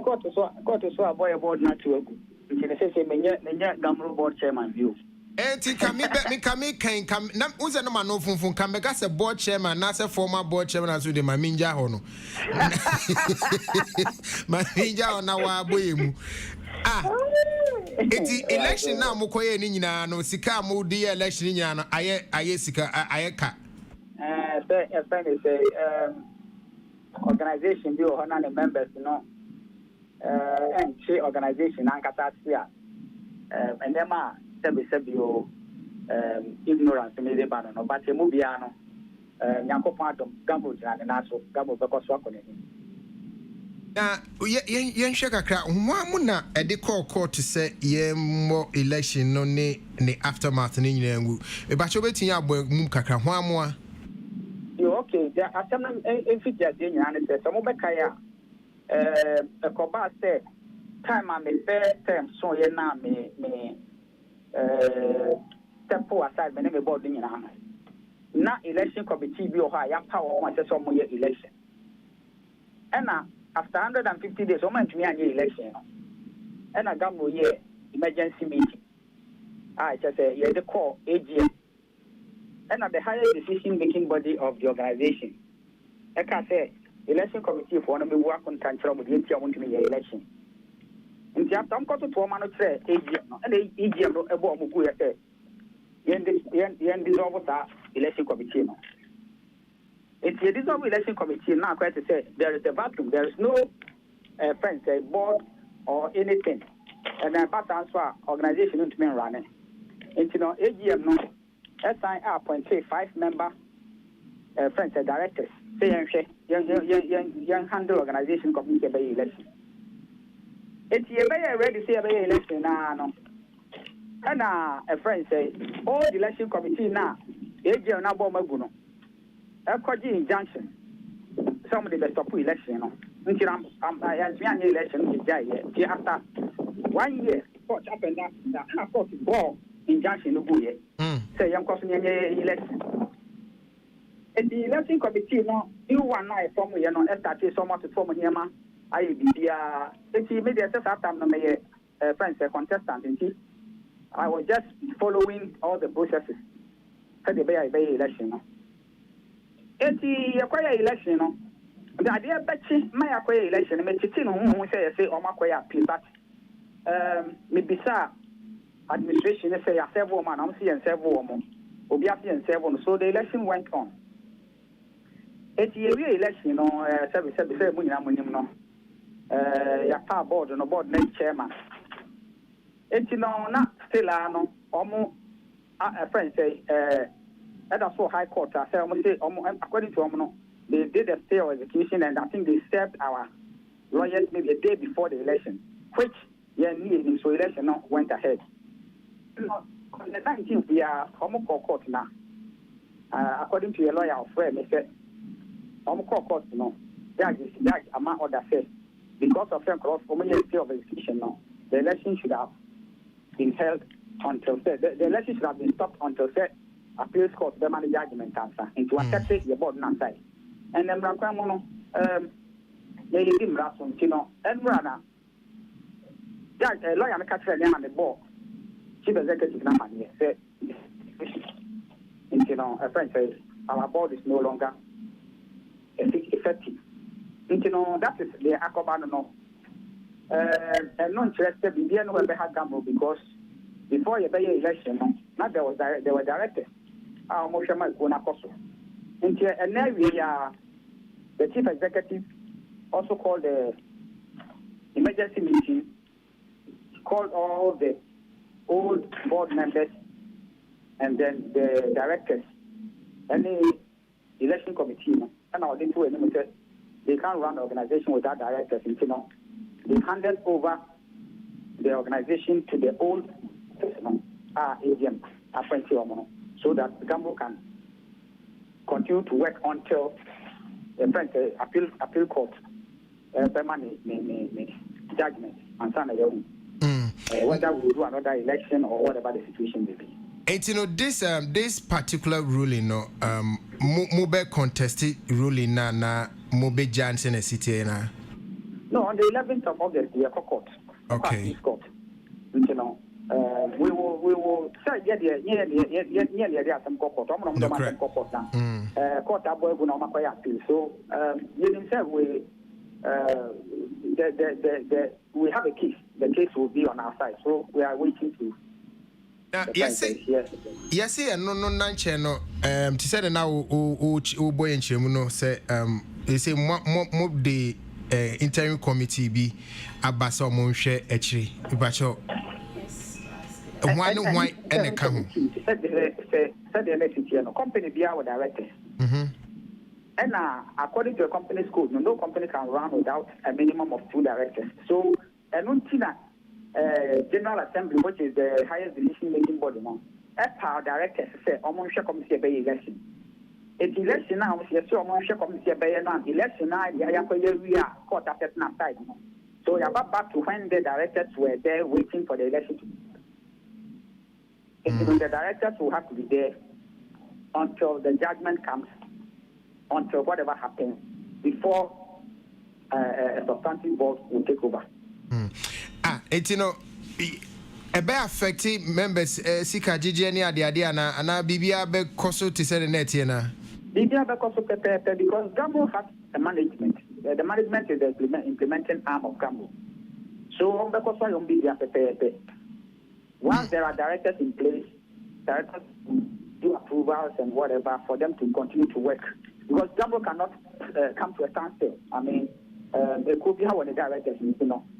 got to so a boy board not to go. Say menya Gamro board chairman view. Enti come na uze no man no funfun come be say board chairman na say former board chairman aso de maminja ho no. Maminja ho na wa boyemu. Enti election na mo koye ni nyina no sika mo di election nyina no aye sika aye ka. Say organization bi o na the members no and she organization ankasa sia and them are sebio ignorance me de ban no but mu bia no yakopon adom gambo jana na so gambo be koso akone na yen hwe kakra ho na e de court say ye mo election no ne aftermath ni nyina ngu e ba cho betin abo mum kakra ho amoa yo okay there are some fit ya de nyana ne say some be kaya a coba say time I me term so ye na me tempo aside me ne board ni na election committee bi o ha ya power on say some election and after 150 days o man to me an election and I gambo ye emergency meeting I just say ye the call AGM and the highest decision making body of the organization I can say election committee for no me work on control with the want me election in the after got to man say AGM no and AGM no ebo mo go say yen dissolve that election committee no it's a dissolve election committee now quite to say there is a vacuum there is no friends a board or anything and then but answer organization not me running into no AGM no assign appoint 5-member friends directors say young handle organization committee by election. It's a ready say by election now. No. And a friend say all the election committee now, AJ na bomb maguno. A koji injunction. Somebody that stop election. No. Until I'm election after 1 year, court up and down, the court ball injunction no go yet. Say young person election. And the election committee no you one night from you know started so much from Yama I be it's immediate after no me friends a contestant in I was just following all the processes for the by election no it's the election no the idea betchi my acquire election me titi no who say o makwaya appeal but maybe sir administration say ya several man am see and several mo obi afi and several so the election went on. It's a election, no, service, no, ya board, no board, next chairman. It's no, not still, no, almost a friend say, that's for High Court. I say, according to Omono, they did a stay of execution, and I think they served our lawyers maybe a day before the election, which, needing so election no, went ahead. On the 19th, we are Homo Court now. According to your lawyer, friend, they said, court no judge among other say because of them cross for of execution no the election should have been held until the election should have been stopped until appeals court the manage judgment answer into accept your board na side and then rakwa no they give rason tino and rana judge lawyer na catch them on the board chief executive na man say you know a friend says our board is no longer effective. You know, that is the Akobano no. And non interested in the end had gamble because before your election, not there were directors. Our motion might go Nakoso. And then we are the chief executive also called the emergency meeting, called all the old board members and then the directors and the election committee. And I didn't do any they can't run the organization without directors. You know, they handed over the organization to the old AGM appointee, so that the Gambo can continue to work until the appeal court permanent judgment and sign your own. Whether we do another election or whatever the situation may be. And you know this particular ruling, no, mobile contested ruling na mobile Johnson city na. No, on the 11th of August, we are court. Okay. Court. You know, we will say, yeah, some court. I'm not going to court now. Court are going to appeal. So, you himself, we have a case. The case will be on our side. So, we are waiting to. Yes, no, nanche no. To say now, boy and Chemuno say, they say, mob the interim committee be Abasa Monshe Etri, Bacho. Why, and a come. Said the company be our director. And according to a company's code, no company can run without a minimum of 2 directors. So, and General Assembly, which is the highest decision-making body now, our directors say, "Omonshare committee by election." It's election now. We say, "Omonshare committee by election now." We are court after side. So you are back to when the directors were there waiting for the election to be. The directors will have to be there until the judgment comes, until whatever happens, before a substantive board will take over. It's a bit affecting members. Sika Gigi any idea na Bibia be koso to say the net here. Bibia be koso pepe because Gambo has the management. The management is the implementing arm of Gambo. So on the koso yon Bibia pepe. Once there are directors in place, directors do approvals and whatever for them to continue to work. Because Gambo cannot come to a standstill. I mean, there could be how the directors,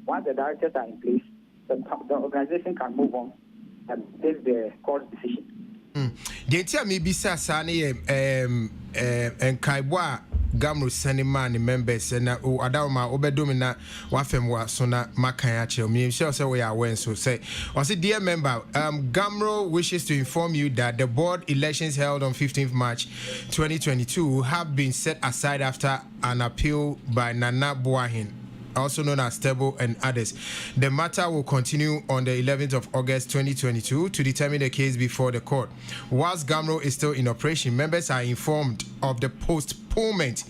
once the directors are in place, the organization can move on and take the court decision. The idea may be Sasani and Kaibwa Gamro Sanimani members and Adama Obedomina Wafemwa Sona Makayache. Me sure say we are when so say. Was it dear member? Gamro wishes to inform you that the board elections held on 15th March 2022 have been set aside after an appeal by Nana Buahin, also known as Tebo and others. The matter will continue on the 11th of August 2022 to determine the case before the court. Whilst Gamro is still in operation, members are informed of the postponement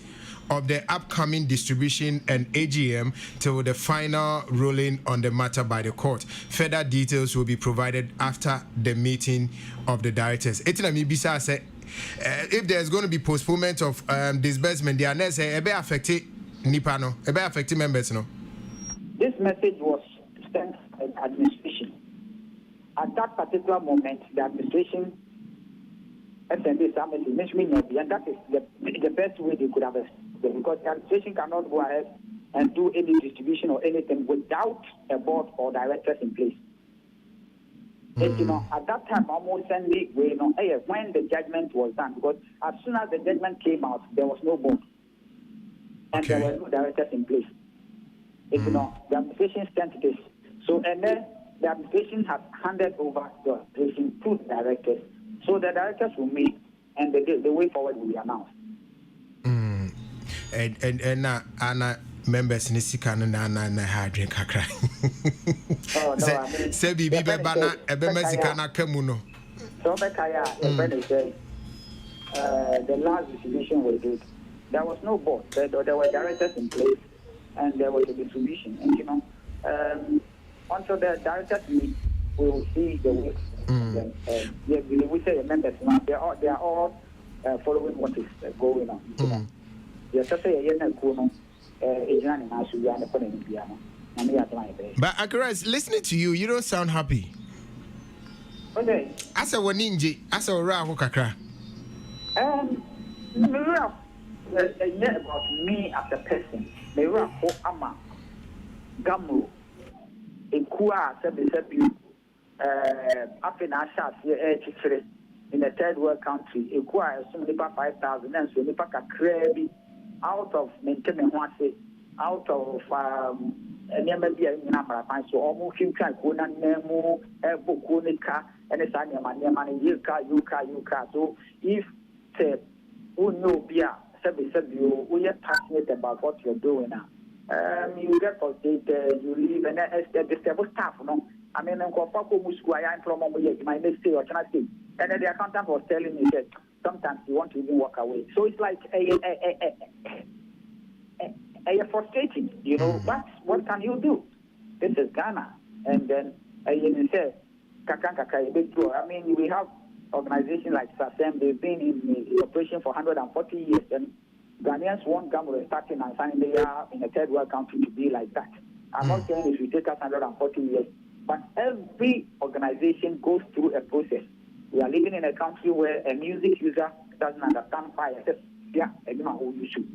of the upcoming distribution and AGM till the final ruling on the matter by the court. Further details will be provided after the meeting of the directors. Etinamibisa said, if there's going to be postponement of disbursement, the announcement it may affect Nipano, it may affect members. No. This message was sent by the administration. At that particular moment, the administration sent this message, and that is the best way they could have it. Because the administration cannot go ahead and do any distribution or anything without a board or directors in place. At that time, almost when the judgment was done, because as soon as the judgment came out, there was no board. And there were no directors in place. The administration sent this. So, and then the administration has handed over the administration to the directors. So the directors will meet and the way forward will be announced. And Anna members in Sika na hard drink kakra. Say bibi bana ebe Mexico na kamuno. So the last distribution we did, there was no board. There were directors in place, and there was a distribution. And until the directors meet, we will see the way. We say members now they are all following what is going on. But Akaras, listening to you, you don't sound happy. Okay. As a waninji, as a raho kakra. About me as a person, Ama Gamu, Ekua, Sabi, Afina in a third world country, Ekua, Sunipa 5,000, and Sunipa Krabi. Out of maintaining one say, out of never be a number of times, so almost you can go and nemo, Bokunika, and a sign of money, Yuka. So if who know Bia, you, we are passionate about what you're doing now. You get for data, you leave, and the stable staff, no. I mean, I'm going to I am from my next day or can I say? And then the accountant was telling me that sometimes you want to even walk away. So it's like frustrating, you know, but what can you do? This is Ghana. And then, you say, I mean, we have organizations like SASEM, they've been in operation for 140 years, and Ghanaians want Gamro starting and signing the year in a third world country to be like that. I'm not saying it will take us 140 years, but every organization goes through a process. We are living in a country where a music user doesn't understand why I said, yeah, you should.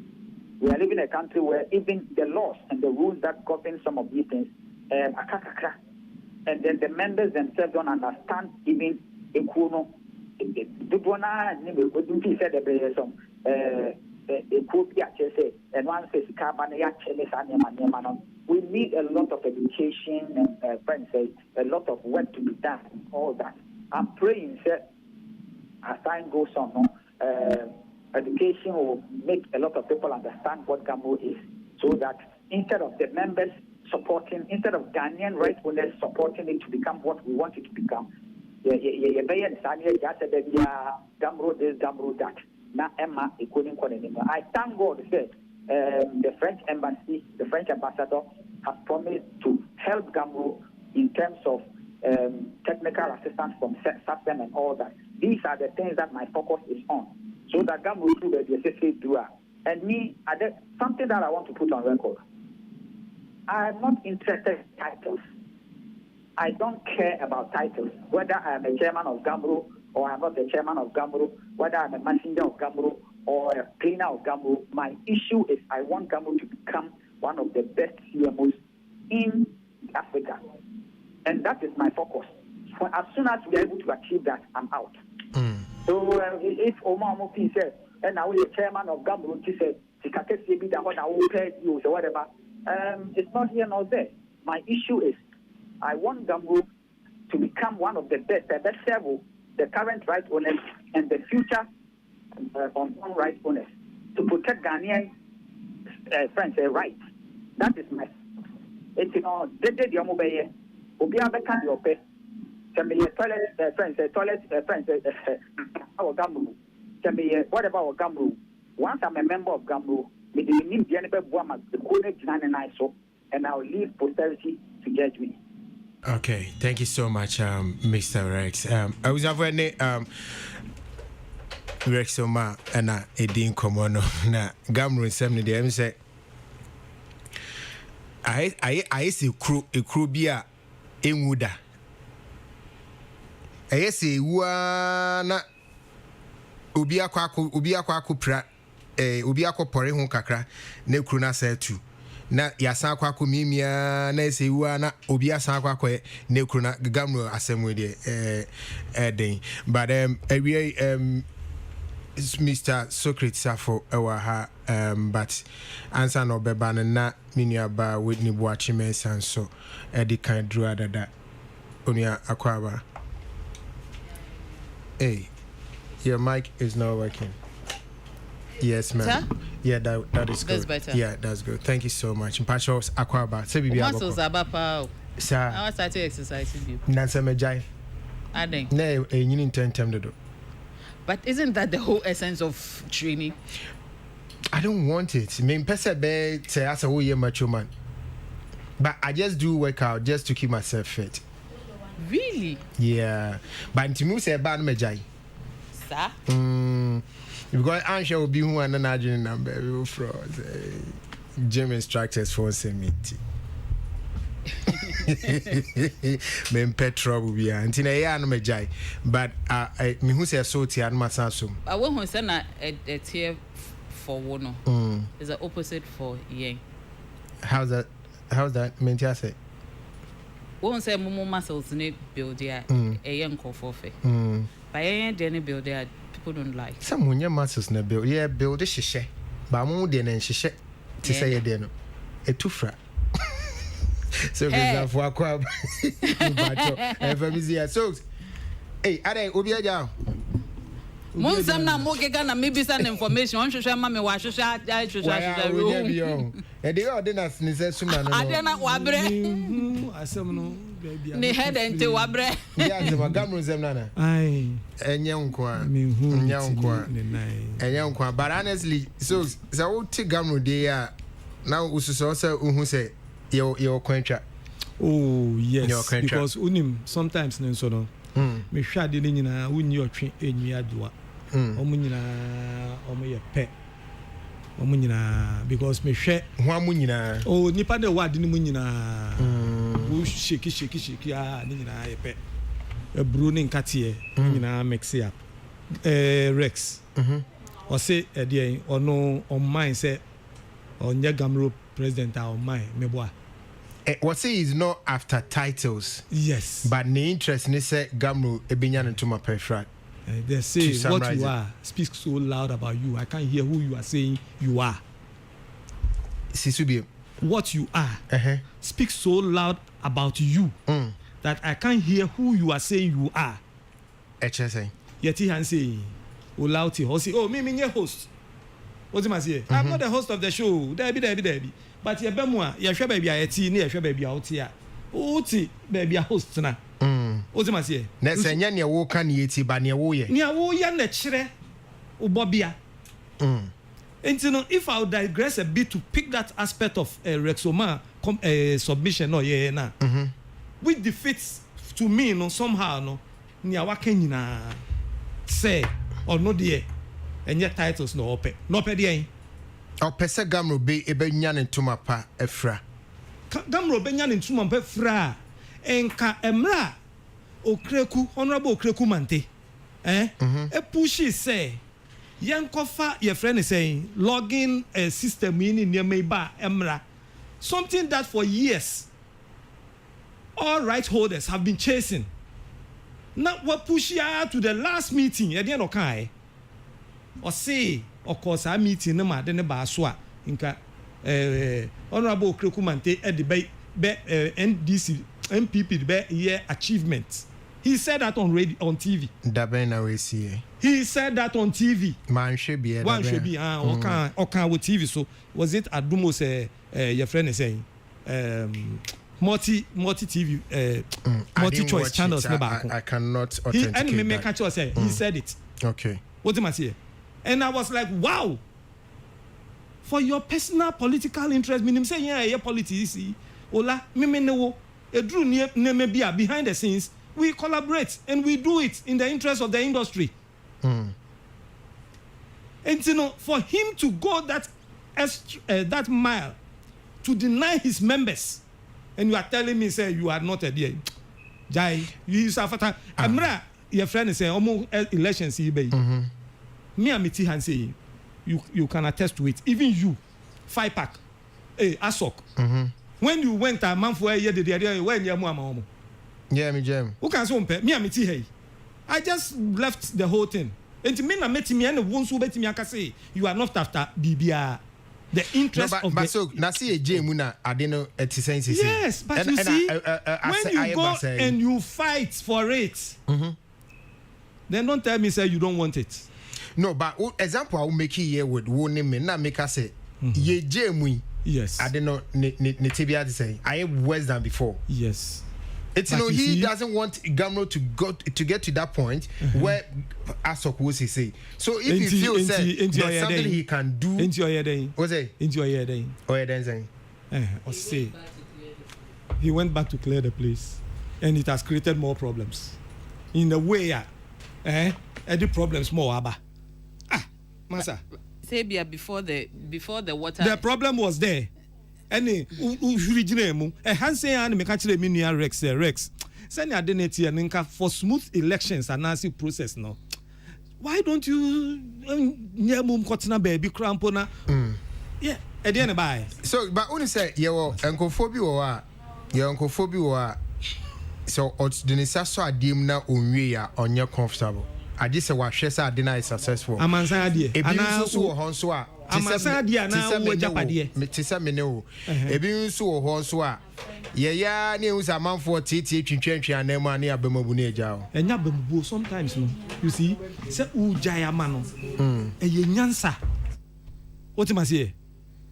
We are living in a country where even the laws and the rules that govern some of these things are and then the members themselves don't understand even Ekuno. We need a lot of education and friends say a lot of work to be done. All that. I'm praying that as time goes on, education will make a lot of people understand what Gamro is, so that instead of the members supporting, instead of Ghanaian right owners supporting it to become what we want it to become, Gamro this, Gamro that. Now Emma anymore. I thank God that the French embassy, the French ambassador, has promised to help Gamro in terms of technical assistance from SASEM and all that. These are the things that my focus is on, so that Gamro will do the necessary doer. And me, something that I want to put on record. I am not interested in titles. I don't care about titles, whether I am a chairman of Gamro or I am not a chairman of Gamro, whether I am a messenger of Gamro or a cleaner of Gamro. My issue is I want Gamro to become one of the best CMOs in Africa. And that is my focus. As soon as we are able to achieve that, I'm out. So if Omar Mopi says, and now we're chairman of Gamro, he said, whatever, it's not here nor there. My issue is I want Gamro to become one of the best level, the current right owners and the future unknown right owners, to protect Ghanaian friends' rights. That is my. It's they did your mobile. Obiabe can your pay. Toilet friends, our Gamro. Whatever our Gamro. Once I'm a member of Gamro, me the name the anybody the code and I'll leave posterity to judge me. Okay, thank you so much, Mr. Rex. I was having Rex Oma and Edin Komono na Gamro in 70 days. Say, I see crew bia in Wuda. I say, Wana Ubia Kwaku pra, Ubia Pore Hon Kakra, ne Kruna say too. Na yasa kwa kumimia na ese wu na obi asa kwa ne krona Gamro asemwe de den but Mr. Socrates afo ewa ha but answer no beba na minua ba Whitney Boachime sanso edi kan dru adada onia akwaba. Hey, your mic is not working. Yes, ma'am. Sir? Yeah, that is good. That's better. Yeah, that's good. Thank you so much. Mpachos akwaba. Se bibi aboko. Muscles abapa. Sir. I start to exercise with you. Nansa mejai. Adeng. Ne enyini intentem dodo. But isn't that the whole essence of training? I don't want it. Me pese be say as a whole year macho man. But I just do workout just to keep myself fit. Really? Yeah. But ntimu say ba no mejai. Sir? Because I'm sure will be one and another number for gym instructors for Semiti. Men petrol will be until a year no majai, but I me who say so tia my sansum. I won't send a tier for one. Is the opposite for yang. How's that meant to say? Won't say more muscles need build a young call for fe. By any build there. People don't like. Some when your muscles na build, yeah, build a shisha. But more than a shisha to say a deno. A tufra. So, there's a quab. So, hey, are they Ubia down? Monsam na mo get na maybe some information on social mammy wash I should and they are dinner sneezes I don't know wabre. I some baby. They head into wabre. Yeah, the Gamro Zemnana. Aye, and young quan, young quan, but honestly, so take Gamro they are now ususo say uhu say your contract. Oh yes, Your because unim sometimes so no. Me hwa de ni nyina unyi otwe enwi adoa. Omo nyina omo ye pe. Omo nyina because me hwe Ho amu nyina. oh nipa de wa de ni mu nyina. Wo shake ni nyina ye pe. Ebru ni nkate nyina mix up. Rex. Or say there ono on mine say onye Gamro president on mine meboa. What say is not after titles. Yes. But the interest ni say Gamro ebinya into my perfect. They say what you are speaks so loud about you. I can't hear who you are saying you are. Sisubi. What you are speaks so loud about you that I can't hear who you are saying you are. HSA. Yet he can say, oh louty, or say, oh me your host. What's my say? I'm not the host of the show. Debbie. But your bemwa, your share baby, I tea near share baby out here. Oh, baby, a host na. What's my say? Let's say, Yanya walk on yeti banya woye. Nia wo yan the chire, o bobia. And you know, if I would digress a bit to pick that aspect of Rexoma submission, which defeats to me, no somehow, no, near Wakenina say or no dear, and yet titles no ope, no pedian. Or Pesa Gamro be ebenyan into my pa efra. Gamro benyan into my fra, and ka emra, o kreku, honorable kreku mante, a pushy say. Young Kofa, your friend is saying, login a system in near Mayba, Emra. Something that for years all right holders have been chasing. Now what push you to the last meeting at the end of Kai? Or say, of course, I meeting no matter than Baswa. Inca Honorable Krekumante at the NDC MPP year achievement. He said that on radio, on TV. Dabena we see. He said that on TV. Man should be. One should be. Okay, with TV. So was it Adumos? Your friend is saying, multi TV, multi choice channels. I cannot authenticate that. He make a say. He said it. Okay. What am I saying? And I was like, wow. For your personal political interest, meaning say yeah, politics. Ola, me no. A drew near maybe behind the scenes. We collaborate and we do it in the interest of the industry. And you know, for him to go that mile to deny his members, and you are telling me, say you are not a dear, Jai, you suffer. Amra, your friend is saying, almost elections, me and Miti Han say, you can attest to it. Even you, 5-pack, Asok. When you went a month for a year, when you're more. Yeah, me jam. Who can so me and hey. I just left the whole thing. And to me na met me and won't so bet me I can say you are not after BBR. The interest of but the so na see a Muna adeno etisense. Yes, but you see when you go and you fight for it. Then don't tell me say you don't want it. No, but example I will make here with one name na make us say ye Jemu. Yes. I don't know ne tibia to say I am worse than before. Yes. It's you know he doesn't want Gamro to get to that point where Asok will say. So if he feels there's something he can do, into your day, what's it? Into your day. Oh yeah, then saying. Or say he went back to clear the place, and it has created more problems. In a way, any problems more aba. Masa. Say before the water. The problem was there. Any original Hansen and Mekachile Minia Rex. Send your identity and for smooth elections and Nancy process no. Why don't you near mum cotton baby crampona? Yeah, at the end by. So but only say your uncle phobia or your uncle phobia or so the necessary dim na unwe on your comfortable. I just say what she said dinner is successful. I'm answered and I so honsoa. Tisa mene ebi nso wo ho so a ye ya ne usa manfo tete twintwantwa anam ani abamabu ne agya o enya babubu sometimes no you see say ujaya ma no eye nyansa what am I say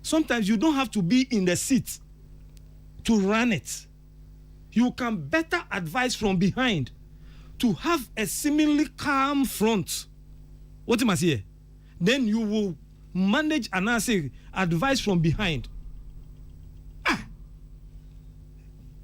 sometimes you don't have to be in the seat to run it. You can better advise from behind to have a seemingly calm front. What am I say then you will manage and I say advice from behind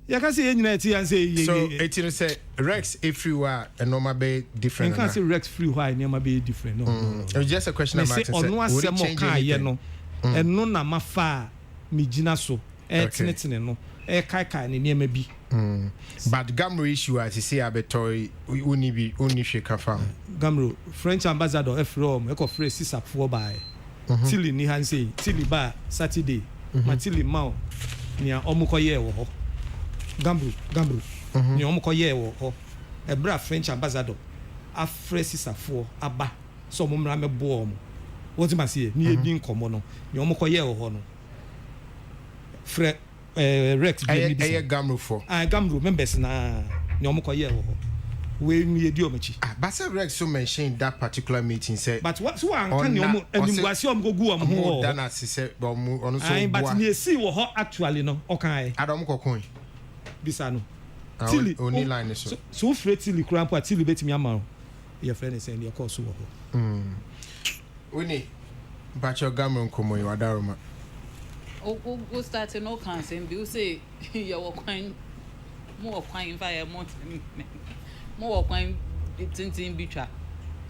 ya ka say nyina ti an say so it you say Rex everywhere and normal be different. You can't say Rex free why never be different. No. It's just a question of Martin said. Would it change anything? And no na mafa mi gina so. Tinetine no. Kai ne niam bi. But Gamro issue as you say abetoy uni shake fa. Gamro French ambassador from e ko free sisapfo by. Tilly ni han say Tilly ba Saturday. Matili ma ni omukoye wo ho. Gambro ni omukoye wo ho. E bra French ambassador afre sisapfo aba so mo mra mebo omo. What you say ni edi nkomo no ni omukoye wo ho no. Fre Rex Aye Gamro for. Gamro members na ni omukoye wo ho. We ni edi omachi. But say Rex so mentioned that particular meeting say. But what so an kan ni omo animguase omo go omo ho. Dan as say omo ono so. But ni esi wo ho actually no okan. Adam kokon. Bisa no. Tilly only line so. So free Tilly krampo Tilly betimi ama. Your friend is saying your course wo ho. Uni Bacho Gamro nkomo yo adaroma. Go start no can say be say you kwan mo kwan fire mo kwan tintin bitwa.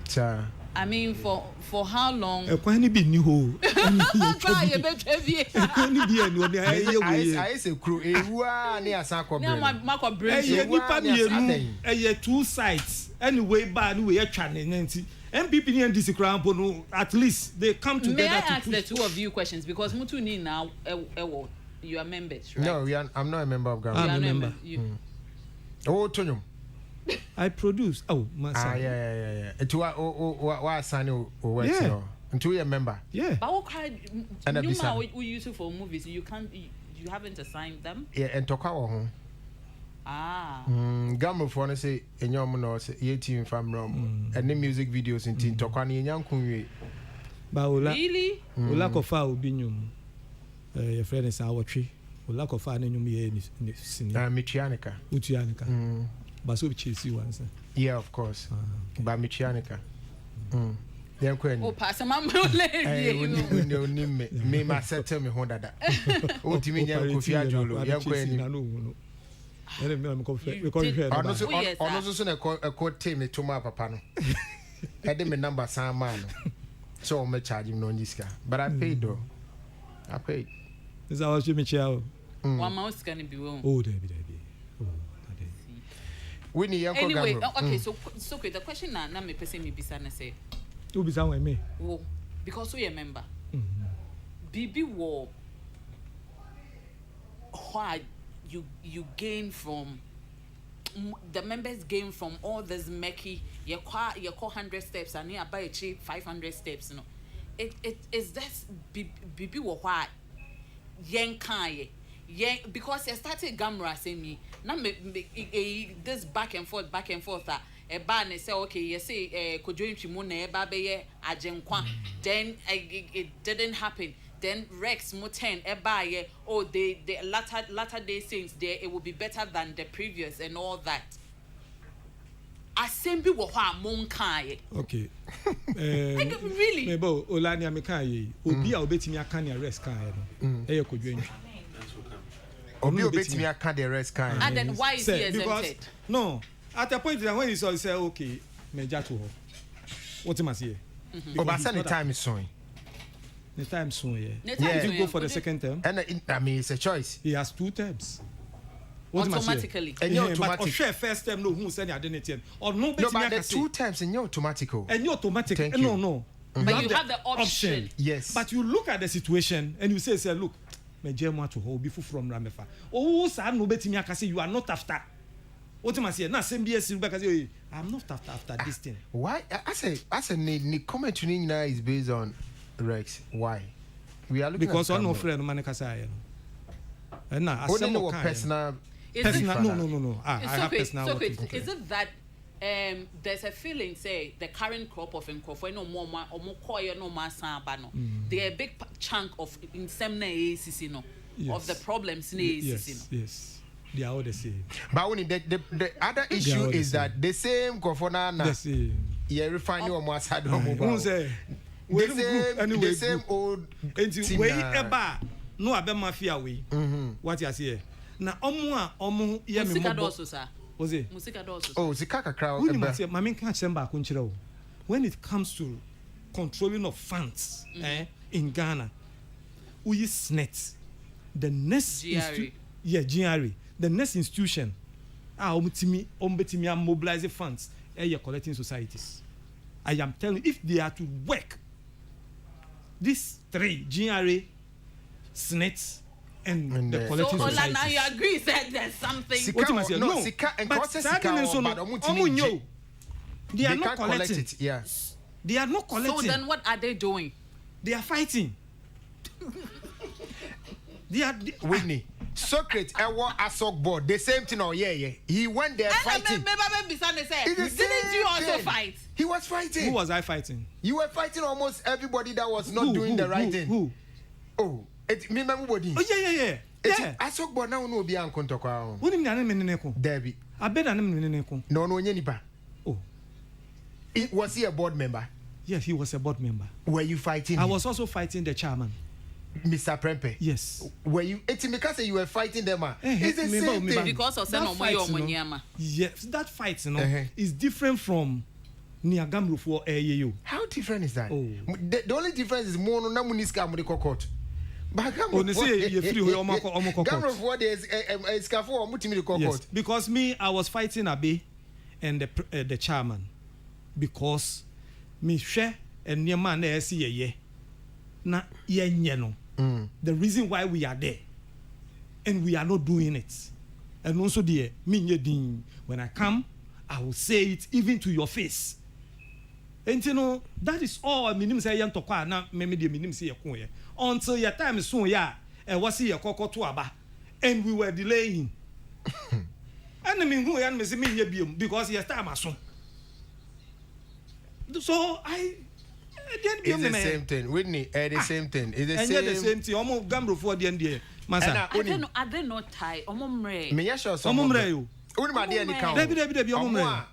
Cha. I mean for how long? Kwan ni bi ni ho. Fire betwa bi. Ni bi enu ni I say crew ewua ni asan ko bre. Na ma bring nipa mienu two sides anyway ba ni we twa ne nti MPP and DC Crampo, no, at least they come together. May I ask the two of you questions because Mutu ni now you are members, right? No, I'm not a member of government. I'm a member. Oh, Tonyum. I produce. Oh, my son. Yeah. To what son or what? Yeah. Until you're a member. Yeah. But what kind? You we use it for movies. You can't. You haven't assigned them. Yeah, and talk home. Gamro for na say enyom no say ye team fam rom and the music videos in tin tokwa na enyan kunwe ba ola really ola kofa obi nyum your friend is awotwe ola kofa na nyum ye ni sini michianica ba so bi chesi once yeah of course ba michianica yan kwen o pass am le me ma settle me ho dada o timi nya Kofi Adjolo yan kwen ono so na ko team to ma papa no e de me number san man no so o me charge me no nyiska but I paid though I paid is our me chiao one mouse can be won David we ni yanko anyway Gamro. Okay so okay the question na me person me bisa na say who bisa when me because we a member bibi wo why you gain from the members gain from all this murky you call 100 steps and you buy 500 steps you know it is that bibi wo why yen kan ye because you started Gamra say me na me this back and forth e ba ne say okay you say kojointwi mu na e ba be ye agenkwa then it didn't happen. Then Rex Muten Ebaye, the latter day saints there, it will be better than the previous and all that. Assembly wo ha monkai. Okay. Really? Mebo Olani American obi a obetimi aka ne Rex kan no. Eye kodwenwi. Obi obetimi aka the Rex kan. And then why is he exempted? No, at a point when he say okay, meja to her. What am I say? Obasa the time is soon. The time soon, yeah. Did you go for the second term? And I mean, it's a choice. He has 2 terms. Automatically. And you're automatic. But share first term, no, who send your identity? Or no, but the 2 times and you're automatic. And you're automatic. Thank you. No. But you have the option. Yes. But you look at the situation and you say, look, me jema to hold before from Ramefa. Oh, sir, no bet me say you are not after. What am I saying? Now, same BS, because I'm not after this thing. Why? I say, the comment to me is based on Rex. Why? We are looking because at no friend man kasa and now as some personal no I have personal so is it that there's a feeling say the current crop of Nkofo no more omokoye no ma san ba no they a big chunk of insemna ACC no of the problems in ACC no yes they are all the same but when the other issue is that the same Nkofo na you refine your more side the same old way eba no abe mafia we what you say na omo ye me Musika mo doso sa. Oze Musika doso. Oh, zika kakra. woni mate mama nka chemba ko nkyerɛ wo when it comes to controlling of funds in Ghana we use SNET the next GRA the next institution betimi mobilize funds collecting societies. I am telling you, if they are to work, these three, GRA, SNET, and the collecting societies. So, societies. you agree that there's something. What you say? No, but they are not collecting. It, yeah. They are not collecting. So then what are they doing? They are fighting. They are... Whitney. Socrates, Asok board, the same thing. Oh yeah. He went there fighting. Didn't you also fight? He was fighting. Who was I fighting? You were fighting almost everybody that was not doing the right thing. Who? Oh, it me body. Oh yeah. Asok board now no be an kontokwa. Who name na meneneko? Debbie. I bet na meneneko. No nyenipa. Oh. Was he a board member? Yes, he was a board member. Were you fighting? I was also fighting the chairman. Mr. Prempe. Yes. Were you? It's because you were fighting them. It's the same thing. Because of that yes, that fight, is different from Niagamro for AAU. How different is that? Oh. The only difference is more no muniska mo de kokot. But Gamro for there is scafo or mutimi de kokot. Because me, I was fighting Abe and the chairman because me share and near man there see ye na ye no. The reason why we are there and we are not doing it. And also dear, me when I come, I will say it even to your face. And you know, that is all I mean say yan tokwa na me de minim say yakon until your time is soon ya and was see your koko to aba and we were delaying. And I mean who yan me say me biom because your time aso. So it's the same thing. Whitney, the same thing. It's the same thing. Omo Gambro for the end Masa. Are they not tie? Omo mre. Me ya sure some. Omo mre yo. Uni ma dey any count. Debi omo mre.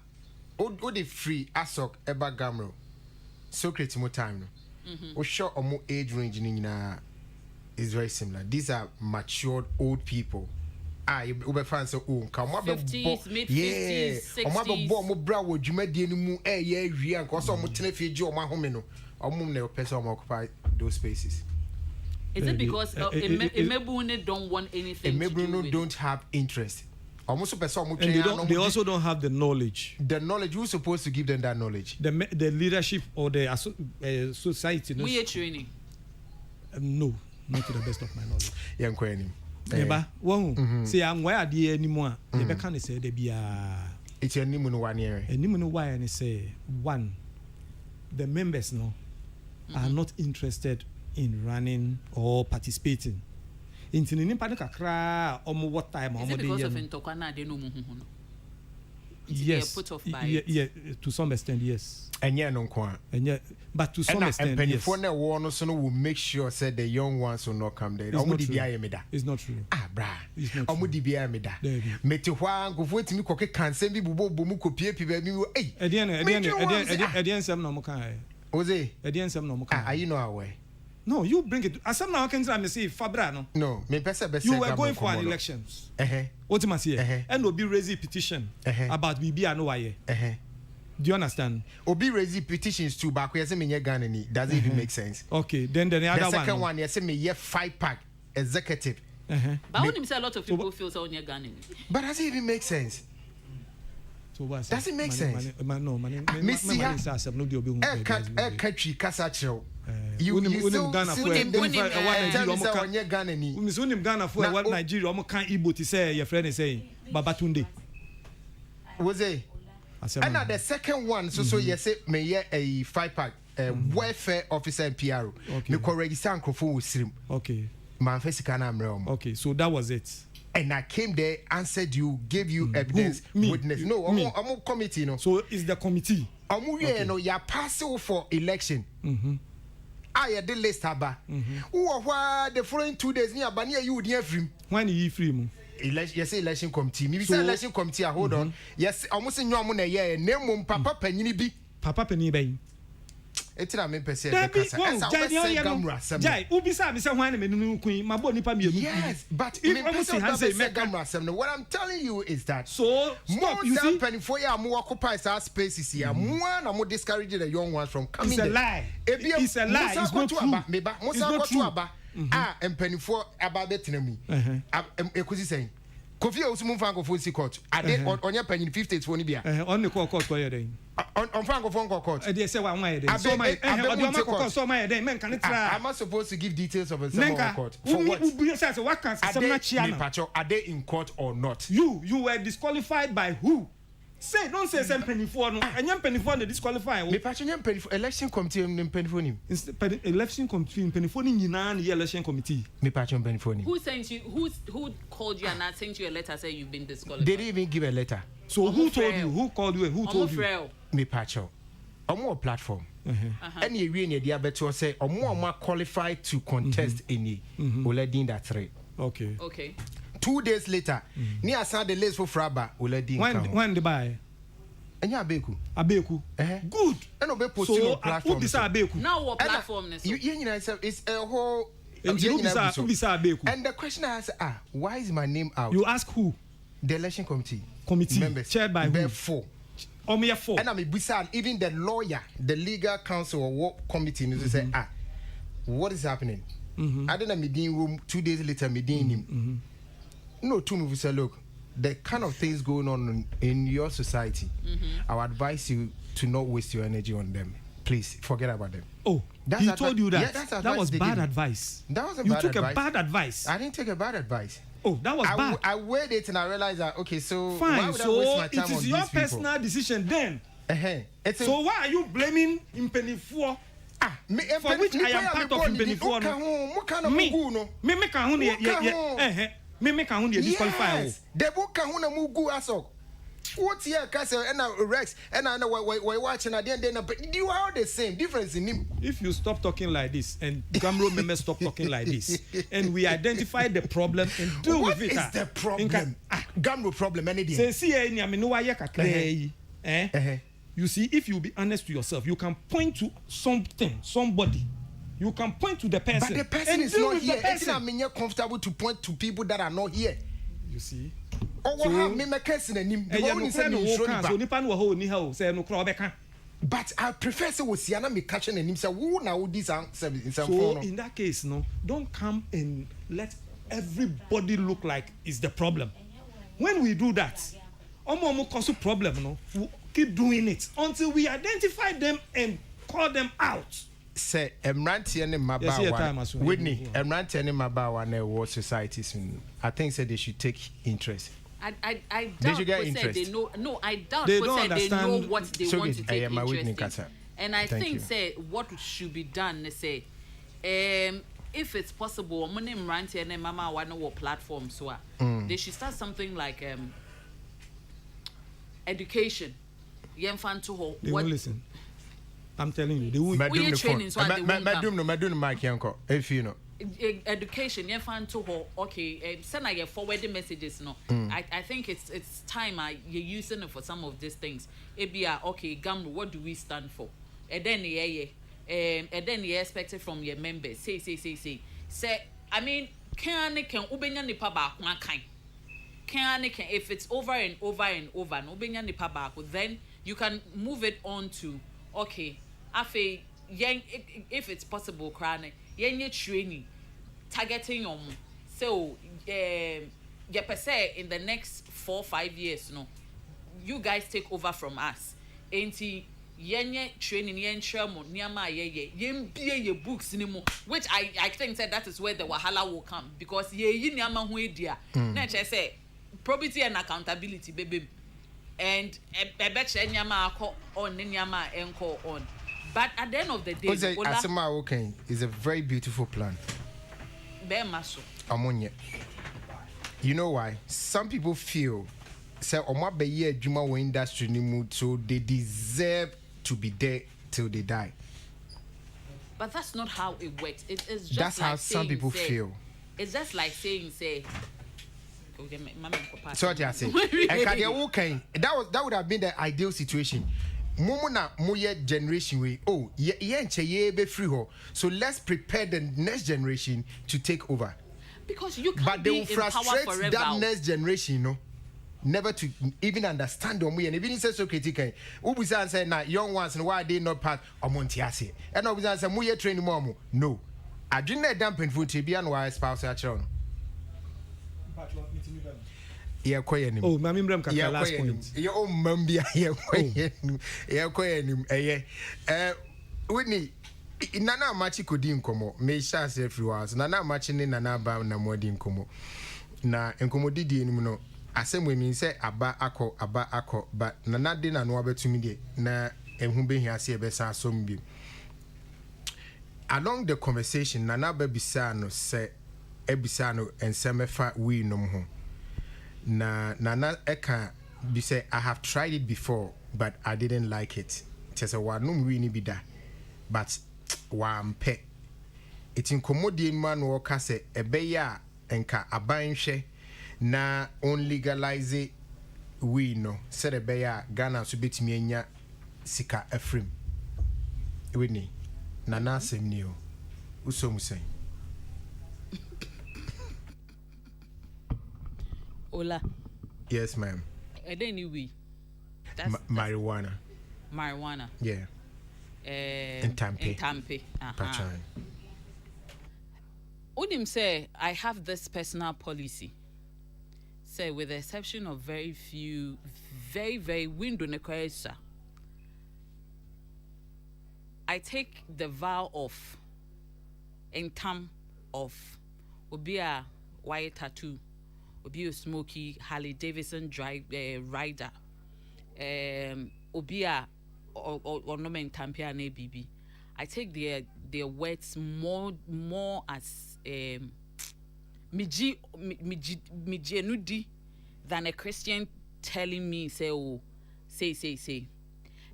O dey free Asok eba Gambro. Socrates mo time no. O sure omo age range ni nyina is very similar. These are matured old people. You be fan so ka mo be 50s, mid-50s, 60s. Omo be bo mo bra wo dwumadie ni mu ye wi an ko so mo tena fie gi omo ahome no. Omo na person omo occupy those spaces. Is it because Emebune don't want anything to do with it? Don't have interest. Almost person they also don't have the knowledge. The knowledge, who's supposed to give them that knowledge? The leadership or the society. We are training. No, not to the best of my knowledge. Young Queen. Eba, won. See, I'm where the anymore. The can say there be it's a new 1 year. A new why and say one. The members are not interested in running or participating. In the kakra what time is it because of Ntokwana they no muhuno? Yes, yeah, to some extent, yes. And yeah, no kwa. And yeah, but to some extent, yes. And so will make sure said the young ones will not come there. It's not true. Ah, bra. It's not true. Omudibia meda. Metehwa ngofo timi koke kanse bi bubo bomu kopie pibe bi eh. Edian sem no mo kan. Oze. Edian sem no mo kan. Are you know aware? No, you bring it. As some now can say Fabra no. No, me pesa be you were going for an elections. What you say? And Obi raise a petition about BB no why. Do you understand? Obi raise petitions too back we say me Ghana ni. Does it even make sense? Okay, then the other one. The second one, you say me 5-pack executive. But I want him say a lot of people feel so on your Ghana. But does it even make sense? So what? Does it make sense? No, country kasa you still Ghana for what Nigeria omo kan Igbo to say your friend is saying Babatunde. Was it? And the second one so you say me a 5-pack welfare officer in PR. Me ko register nkrofo wosrim. Okay. Man fesika na mrem. Okay, so that was it. And I came there, answered you, gave you evidence, witness. No, I'm a committee, no. So it's the committee. No, you're passing for election. I had the list haba. The following 2 days near Bania, you would hear free. When you free? Yes, election committee. Maybe say election committee. Hold on. Yes, almost in your money. Yeah, name Papa Penny be. Papa Penny be. It's not me per se. Jai, Ubisa, Mr. Wan, and Queen, my body, yes, but what I'm telling you is that so stop. You see, penny for you more occupies our spaces here. One, I'm more discouraging the young ones from coming. It's a lie. It's a lie. It's not true. It's not true. And penny for about that to me. Saying. Kofi Osum Franco for court. I did on your penny 50 for Nibia. On the court for your day. On Franco phone court. I say one way. So my day, men can try. Am I supposed to give details of a court? For what? What can are they in court or not? You were disqualified by who? Say, don't say some penny for no. And young penny for the disqualify. Me patch penny for election committee and penny for him. Election committee, penny for the election committee. Me patch penny for him. Who sent you? Who called you and sent you a letter saying you've been disqualified? They didn't even give a letter. So who told you? Who called you? And who told you? Me patch on more platform. Any really the better say or more qualified to contest any. Oledin that three. Okay. 2 days later, ni asan the list for Fraba Oledin. When the buy? Enya Abeku. Good. And obe posting on platform. Who Abeku? Now what platform is it? It's a whole. And the question I ask, why is my name out? You ask who? The election committee members chaired by who? 4. Omia 4. And I'm even the lawyer, the legal counsel or what committee needs to say, what is happening? I didn't meeting room 2 days later, meeting him. No, two movies say, look, the kind of things going on in your society, I would advise you to not waste your energy on them. Please forget about them. Oh, he told you that? Yeah, that was bad advice. That was you took a bad advice. I didn't take a bad advice. Oh, that was bad. I weighed it and I realized that, okay, so fine. Why would I waste my time it is your personal decision then. So why are you blaming Impeni 4? For which I am part of Impeni 4. Me make a hundi disqualify. The book kahuna mugu asok. What's here, Castle and Rex and I know we're watching at the end. You are all the same. Difference in him. If you stop talking like this and Gamro members stop talking like this, and we identify the problem and deal with it. What is the problem? Gamro problem. You see, if you be honest to yourself, you can point to something, somebody. You can point to the person. But the person is not here. It's not me comfortable to point to people that are not here. You see? Oh, what have me make us in a name? But I prefer to see Anna me catching and himself. Who now this answer? So in that case, no, don't come and let everybody look like it's the problem. When we do that, cause a problem, no, we'll keep doing it until we identify them and call them out. Say Emranti and Mabawa Whitney Emranti and Mabawa and war societies. I think said they should take interest. I doubt they get interest. They know, no, I doubt they don't understand. They know what they want to take interest in. And I Thank think you. say what should be done, say if it's possible, Emranti and Mama want to platform so they should start something like education. They won't listen. I'm telling you, they won't. If you know. Education, okay, send your forwarding messages. No, I think it's time you're using it for some of these things. Okay, Gamro, what do we stand for? And then you expect it from your members. Say. I mean, can ubenya nipa ba can if it's over and over and over, no ubenya nipa ba, then you can move it on to okay. If it's possible, crane, yenye training, targeting so per se in the next 4 or 5 years, no, you guys take over from us. Ain't yenye training, yen tremo, niama yen ye books anymore. Which I think that is where the wahala will come because ye niama hu edia. Nature say probity and accountability, baby, and a betcha niama on niama enko on. But at the end of the day, Asema is a very beautiful plan. You know why? Some people feel say Juma industry so they deserve to be there till they die. But that's not how it works. It is just that's like how some people feel. It's just like saying so what I say, that would have been the ideal situation. Mumuna muye generation way. Oh, ye be free ho. So let's prepare the next generation to take over. Because you can't But they be will in power frustrate forever. that next generation, never to even understand them. And even say so critical. Ubusan say na young ones and why they not part of Montiasi. And Ubusan say muye training momo. No. I didn't dampen food to be and why spouse at your yeah, quiet. Oh, Mammy Bram can last point. Your own mambia here, quiet. Yeah, quiet. Whitney, Nana Machi could incomo, may shas every was, Nana Machin Nana Bam na modin como. Na incomodidi no, as some women say aba ako, but Nana didn't know about to me, na and whom be here see a besa some be. Along the conversation, Nana Babisano say, Ebisano and Semefa we no more. Na Nana Eka be say I have tried it before, but I didn't like it. Tesa wa num really be da, but wa mpe. It incommodate man woka se ebeya enka abanhwe na on legalize we no said ebeya Ghana so betimi anya sika afrim. Ewini Nana semni o. Uso musen. Ola. Yes, ma'am. Anyway, marijuana. Marijuana. Yeah. In Tampe. Uh-huh. Udim say I have this personal policy. Say with the exception of very few, very window nekwesa. I take the vow of in term of obia white tattoo. Obi a smoky Harley Davidson rider, Obi a or no man Tampia na BB. I take their words more as miji enudi than a Christian telling me say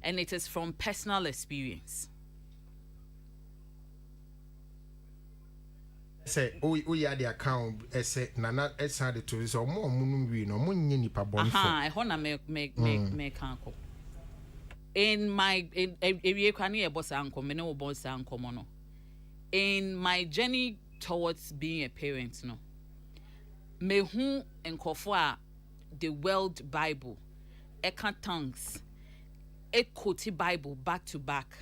and it is from personal experience. Say we had the account say Nana decided to so more munu no munye nipa bon for I hona me kanko in my area kwani e boss anko me no boss anko no in my journey towards being a parent no me hu enkofo a the World Bible eka tongues e quote Bible back to back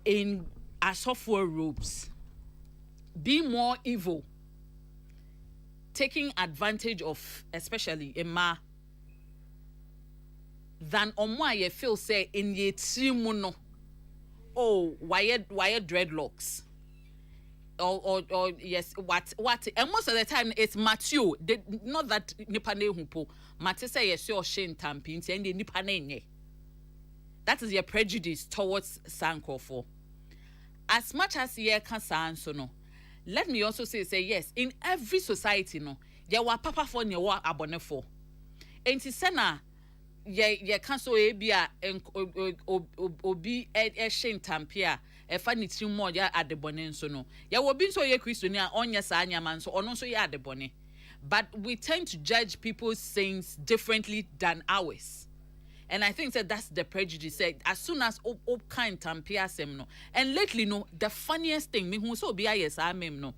in asofo robes. Be more evil, taking advantage of, especially Emma, than Omwa ye feel say in ye trimuno. Oh, why dreadlocks? Or yes, what? And most of the time it's Matthew. Not that nipane humpo. Matthew say yes, your shame tamping, and the nipane. That is your prejudice towards Sankofor. As much as ye can so no. Let me also say yes, in every society no, there were papa for ne wa abone for. Enti sena ye kan so e bia obi e shin tampia e fa ni trim mo ya adebone nso no. Ye wo bi nso ye Kristo ni a onye sa anyama nso ono nso ye adebone. But we tend to judge people's sins differently than ours. And I think that that's the prejudice. Said as soon as kind tampia sem no. And lately no, the funniest thing me who so be yes no.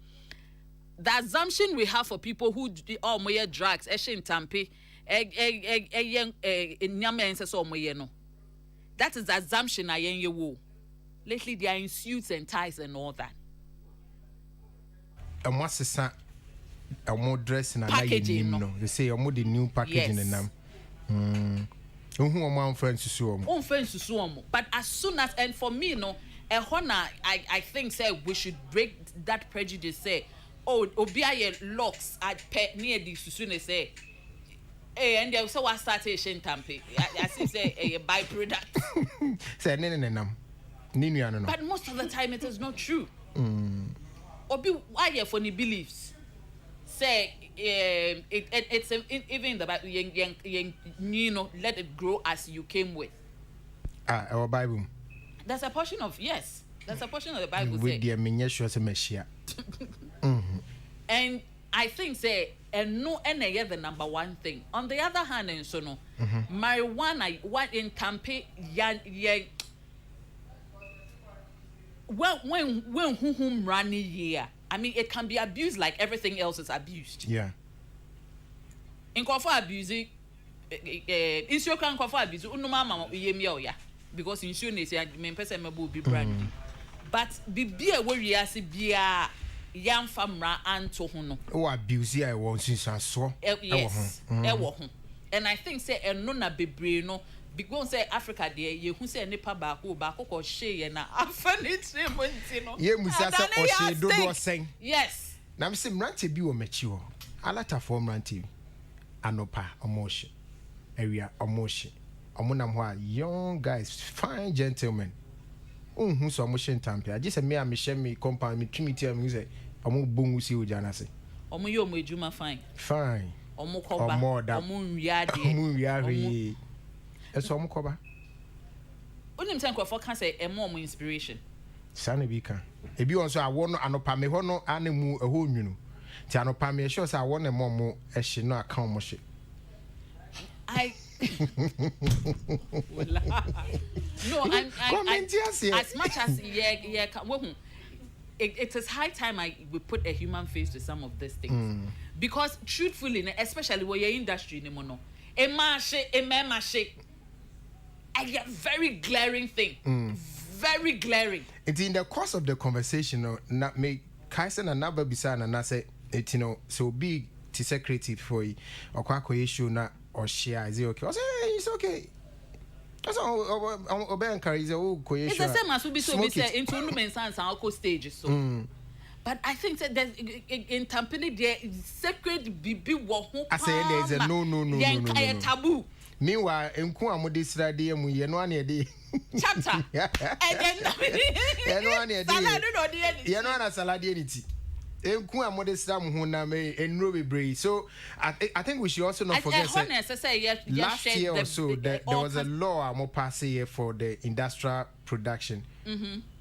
The assumption we have for people who moye drugs, eshin tampi, no. That is the assumption I yen you. Lately they are in suits and ties and all that. And what's the a more dressing and packaging no. They say a more the new packaging and them. But as soon as, and for me, no, I think say we should break that prejudice. Say, oh, Obiaye locks at pet near the Susune say, and they so I started Shin Tampe. I say a byproduct. Say, no. But most of the time it is not true. Obi, why you for the beliefs? Say, it's even in the Bible, you know, let it grow as you came with. Our Bible. There's a portion of, yes, there's a portion of the Bible with the Miniature Messiah. And I think say and no and the number one thing. On the other hand, and so no, marijuana what in Tampa when whom running year. I mean, it can be abused like everything else is abused. Yeah. In for abusing, insure can for abuse. Mama ya because insurance is main person may be brandy. But be a worry as a beer young famra and to hono. Oh, abuse I was since I saw. Yes, and I think say and nona be brino. Because say Africa there, you who say nipa baako or she na afanit no. Ye musasa or she do sing. Yes. Now me say mrante bi wo mature. Alata for mrante. Anopa omoshi. Area omoshi. Omonam ho young guys, fine gentlemen. Who so omoshi ntampe. I just say me am share me compound me trimity am say omo bongu si ojana se. Omo yo mo ejuma fine. Fine. Omo koba. Omo nwia de. Omo nwia re. Eso omo koba. Onim tan kwafo kan say emo omo inspiration. Sane bi kan. Ebi won so awo no anopa me ho no anemu eho nwunu. Ti anopa me sure say awo na mo mo ehye no aka mo hye. I no, as much as it is high time we put a human face to some of these things. Because truthfully, especially where your industry no, a very glaring thing. Very glaring. It's in the course of the conversation, not make Kaisen and Naba Bisan and I say it, so big to say creative for you or quack issue na or share. Is it okay? I say it's okay. That's all. Obey encourage the whole cohesion. It's the same as we be so busy into women's and alcohol stages. So, but I think that in Tampere there is sacred bibi wo. I say there's a no. Taboo. Meanwhile, in Kuamudi Sradi, and we no any day. Chapter. And then no any day. You know, as a ladianity. In Kuamudi Sam Huname and Ruby Bray. So I think we should also not forget that last year or so there was a law more passé for the industrial production.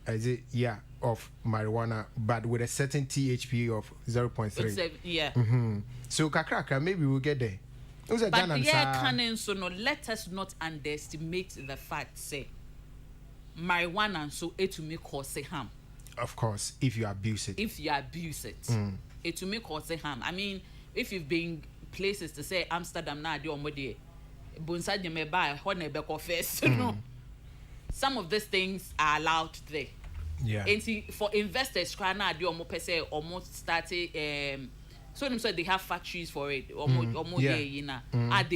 Is it of marijuana, but with a certain THC of 0.3. Yeah. So Kakraka, maybe we'll get there. But canon, so no, let us not underestimate the fact, say, marijuana, so it to make cause harm. Of course, if you abuse it. If you abuse it, it to make cause harm. I mean, if you've been places to say Amsterdam now, do omode, Bonsad you may buy, Honebeko first, no. Some of these things are allowed there. Yeah. And see, for investors, Krana, do almost started, so they have factories for it. They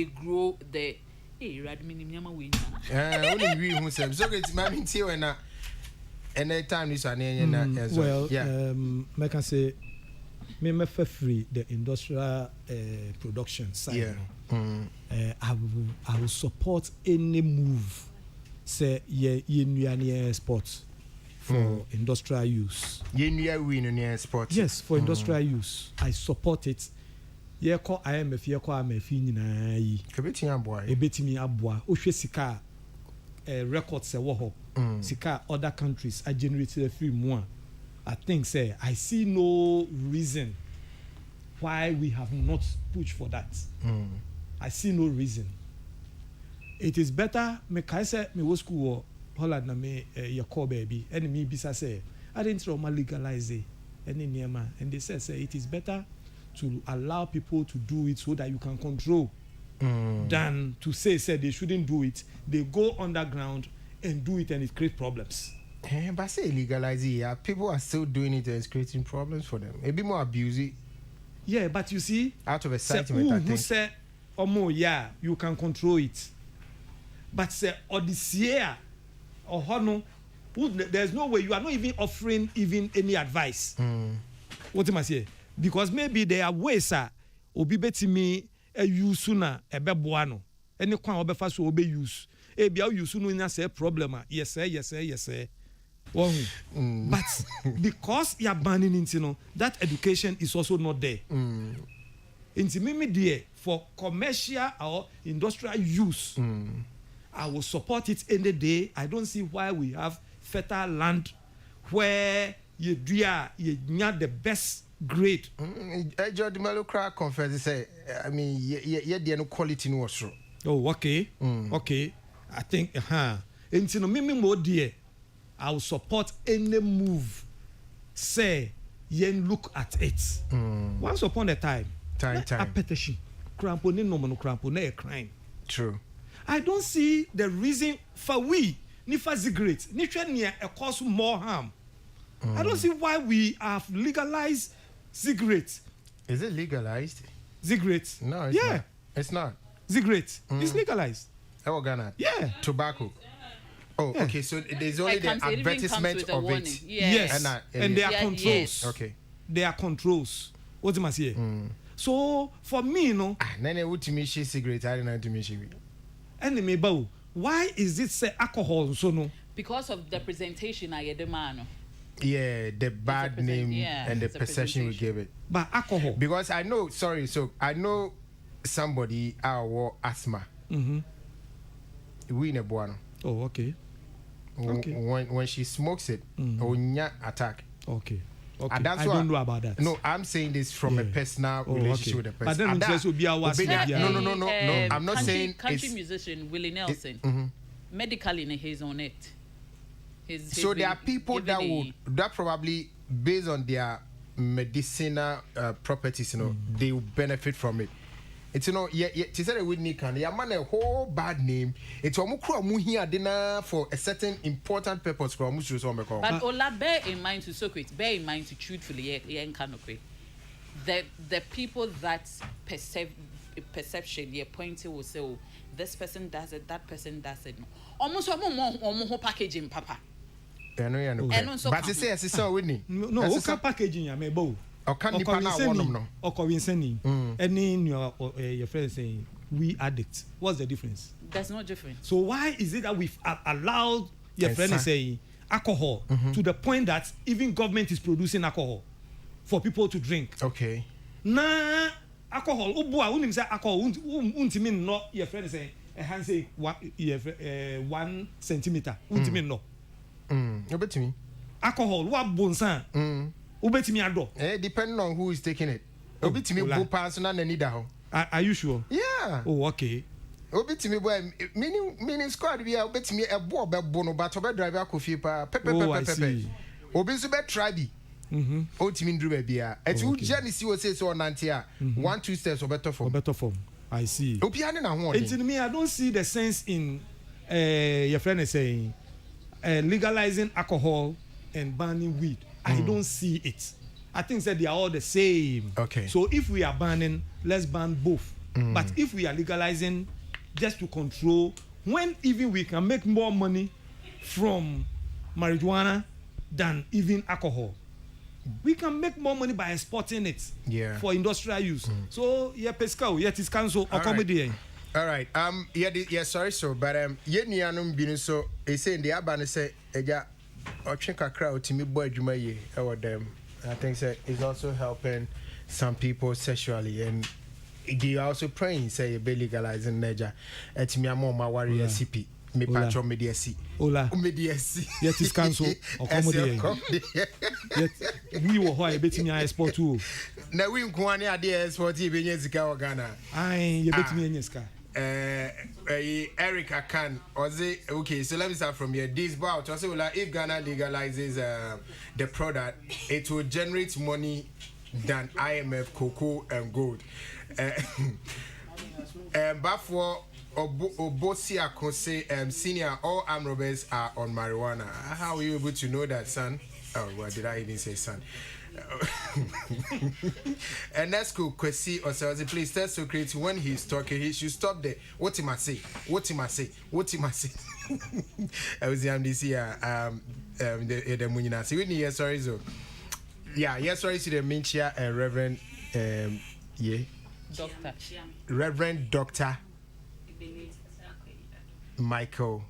grow the. Hey, Radminima winner. Only we who say so. It's my mean when any time this one. Well, I can say, me free the industrial production side. Yeah. I will support any move. Say ye sports. For industrial use. Yes, for industrial use. I support it. Ye call IMF, ye call IMF nyina yi. Ebetimi aboa. Ohwe sika records se wo ho. Sika other countries are generated a few more. I think say I see no reason why we have not pushed for that. I see no reason. It is better me kai say me wo school Holland na me your call baby and me bisa say I didn't trauma legalize any niema and they say it is better to allow people to do it so that you can control than to say they shouldn't do it. They go underground and do it and it creates problems. But say legalize it, people are still doing it and it's creating problems for them. A bit more abusing. Yeah, but you see, out of excitement, I think. Who say, you can control it. But say, Odyssea or Hono, there's no way you are not even offering even any advice. What am I saying? Because maybe there are ways obi betimi use sooner a bebuano. Any kwan obe fa so obe use. E bia use no nya say problem. Yes sir. But because you are banning it, that education is also not there. Into me there for commercial or industrial use. I will support it any day. I don't see why we have fertile land where you have the best great. George Melo crack confess say, I mean, yeah, no quality no was true. Oh, okay. Okay. I think, and you know, me more dear, I will support any move. Say, yen look at it. Once upon a time. A petition. Cramponi no mono cramponi a crime. True. I don't see the reason for we, ni for cigarettes, ni near a cause more harm. I don't see why we have legalized cigarettes. Is it legalized? Cigarettes? No, it's not. It's not. Cigarettes. It's legalized. Oh, Ghana. Yeah. Tobacco. Oh, yeah. Okay. So there's only the advertisement of it. Yes. And there are controls. Yes. Okay. There are controls. What am I saying? So for me, you know. Nene would to me she cigarette. I didn't to me she. Anyway, but why is it say alcohol so no? Because of the presentation I demand. Yeah, the bad name and the perception we give it. But alcohol. Because I know, so I know somebody who asthma. We in a buano. Oh, okay. When she smokes it, attack. Okay. I don't know about that. No, I'm saying this from a personal relationship with a person. But then just will be our No. I'm not saying country musician Willie Nelson. Medically, he's on it. So there are people that probably based on their medicinal properties, they will benefit from it. It's to say with Nikan, yeah, man, a whole bad name. It's here dinner for a certain important purpose. But Ola, bear in mind to Socrates, bear in mind to truthfully, the people that perception, pointing will say, oh, this person does it, that person does it. Almost more packaging, Papa. But you say, as it's so Whitney. No, okay, packaging, I may bow. Or can you pan out one of them? Or convincing. And your friend saying, we addict. What's the difference? There's no difference. So why is it that we've allowed your friend saying alcohol to the point that even government is producing alcohol for people to drink? Okay. Nah, alcohol. When you say alcohol, mean not your friend saying a hand say 1 centimeter. Mean no. You bet me. Alcohol. What bonsan? Depending on who is taking it. Are you sure? Yeah. Oh, okay. Meaning squad we are bet me a bob bono but driver coffee pepe. Obi so bet tribe. O timi ndru ba bia. Eti Jenny see what say so nantia. 1-2 steps or better form. I see. Obi ane na ho. Enti me I don't see the sense in your friend is saying legalizing alcohol and banning weed. I don't see it. I think that they are all the same. Okay. So if we are banning, let's ban both. But if we are legalizing just to control, when even we can make more money from marijuana than even alcohol, we can make more money by exporting it for industrial use. So pesco, is cancel or comedy. All right. Sorry, so but nianum binu so say in the abane say eja Ochika crowd to me boy Jumaye or them. I think that it's also helping some people sexually and they are also praying say be legalizing Niger. Et me among my warrior CP. Me patron media C. Ola. Media C. Yet is cancel or comedy. Yet we were why betting your export too. Now we kwani idea export even Zika or Ghana. You bet me in your sky. Erica Khan okay, so let me start from here. This bout also like if Ghana legalizes the product, it will generate money than IMF, cocoa and gold. But for Obosia Kose senior, all armed robbers are on marijuana. How are you able to know that, son? Oh, what did I even say, son? And that's cool. Kwesi or please tell Socrates when he's talking, he should stop there. What him I say? I was the MDC the Munina. See, we sorry, so yeah, sorry to the Minchia and Reverend Doctor. Reverend Doctor Michael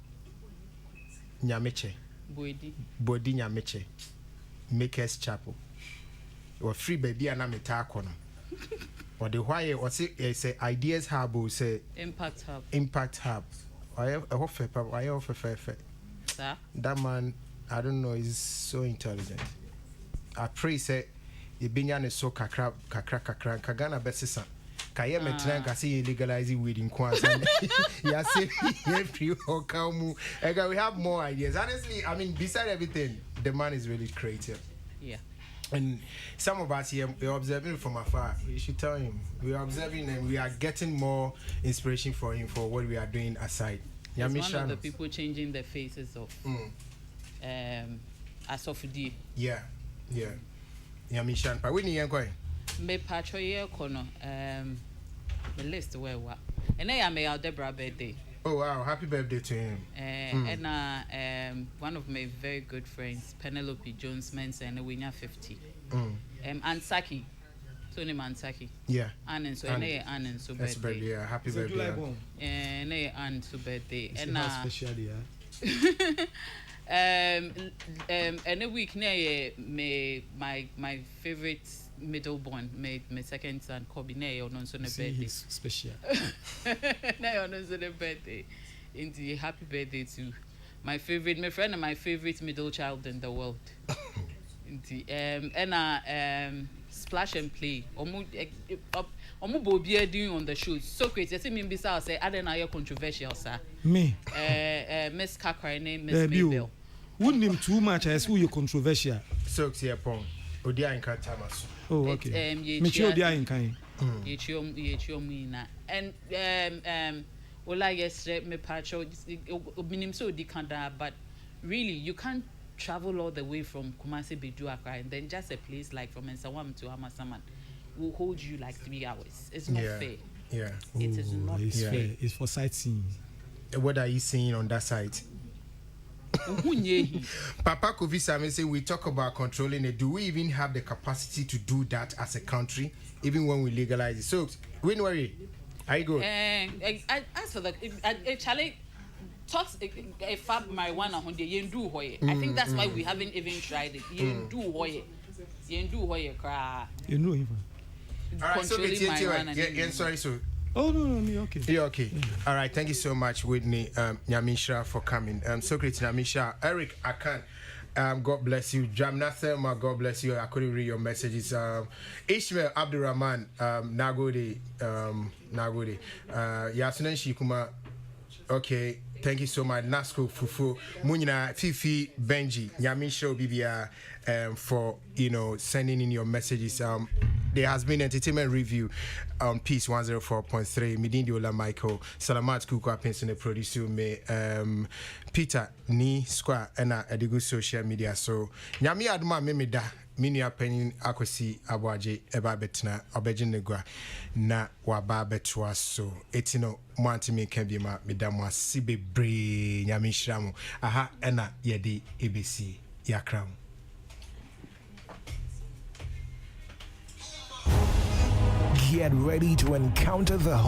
Nyameche. Bodi Nyameche. Makers Chapel. Or free baby and I'm a tacono. Or the why or say ideas hub or say Impact Hub. I offer fair. That man, I don't know, is so intelligent. I pray say yɛbɛnya ne so kakra ka Ghana bɛsesa ka yɛ mɛtena nka sɛ yɛ legalize weed nko asa yɛasɛ yɛfiri hɔ ka mu ɛga we have more ideas honestly. I mean, beside everything, the man is really creative. Yeah. And some of us here, we're observing from afar. You should tell him. We are observing and we are getting more inspiration for him for what we are doing aside. He's one of the people changing the faces of Asofudi. Yeah. Yamishan. But when you going? Me patro ye kono. The list where what? And I am a Deborah birthday. Oh wow! Happy birthday to him. And one of my very good friends, Penelope Jones Manson, we 50. Ansaki, Tony Mansaki. Yeah. And so and so birthday. Yeah, happy birthday. And so birthday. And special and a week near my favorite middle born, my second son, Kobe Nay on so birthday. Special. Nay on so birthday. Indeed, happy birthday to my friend and my favorite middle child in the world. Indeed. And splash and play. Omu Bobia doing on the shows. So great. I see me bisa say I don't know controversial, sir. Me. Miss Kakra name Miss Mabel. Wouldn't him too much as who you controversial. So here pon. Odia in Katamas. Oh, okay. Me sure Odia in kind. Yechomina. And Ola yesterday me pacho minim so dikanda, but really you can't travel all the way from Kumasi Bedu Accra and then just a place like from Nsawam to Amasaman will hold you like 3 hours. It's not fair. Yeah. It is not fair. It's for sightseeing. What are you seeing on that side? Papa Kofi Samuel say we talk about controlling it. Do we even have the capacity to do that as a country, even when we legalize it? So, when worry, are you good? As for that, Charlie talks a fab marijuana on the yendu hoye. I think that's why we haven't even tried it. Yendu hoye, cry. You know him. Alright, so sorry, so. Oh no, okay. You're okay. All right, thank you so much, Whitney Nyamisha, for coming. Socrates Nyamisha, Eric Akan, God bless you. Jamna Thelma, God bless you. I couldn't read your messages. Ishmael Abdurrahman, Nagode, Yasunen Shikuma. Okay, thank you so much. Nasco Fufu, Munina, Fifi, Benji, Nyamisha, Bibia, for sending in your messages. There has been entertainment review on Peace 104.3. Midin Diola Michael, Salamat Kuku Penson, the producer, me, Peter, Ni, Square, and Edigu social media. So, Nyami Adma Memida, Minia Penny Akwesi Abuaje, Eba Betna, Obejin Negua, Na Waba Betwa. So, Etino, Mantimi Kembima, Midamwa, Sibe Bre, Nyami Shramu, Aha, Ena, Yedi, ABC, Yakram. Get ready to encounter the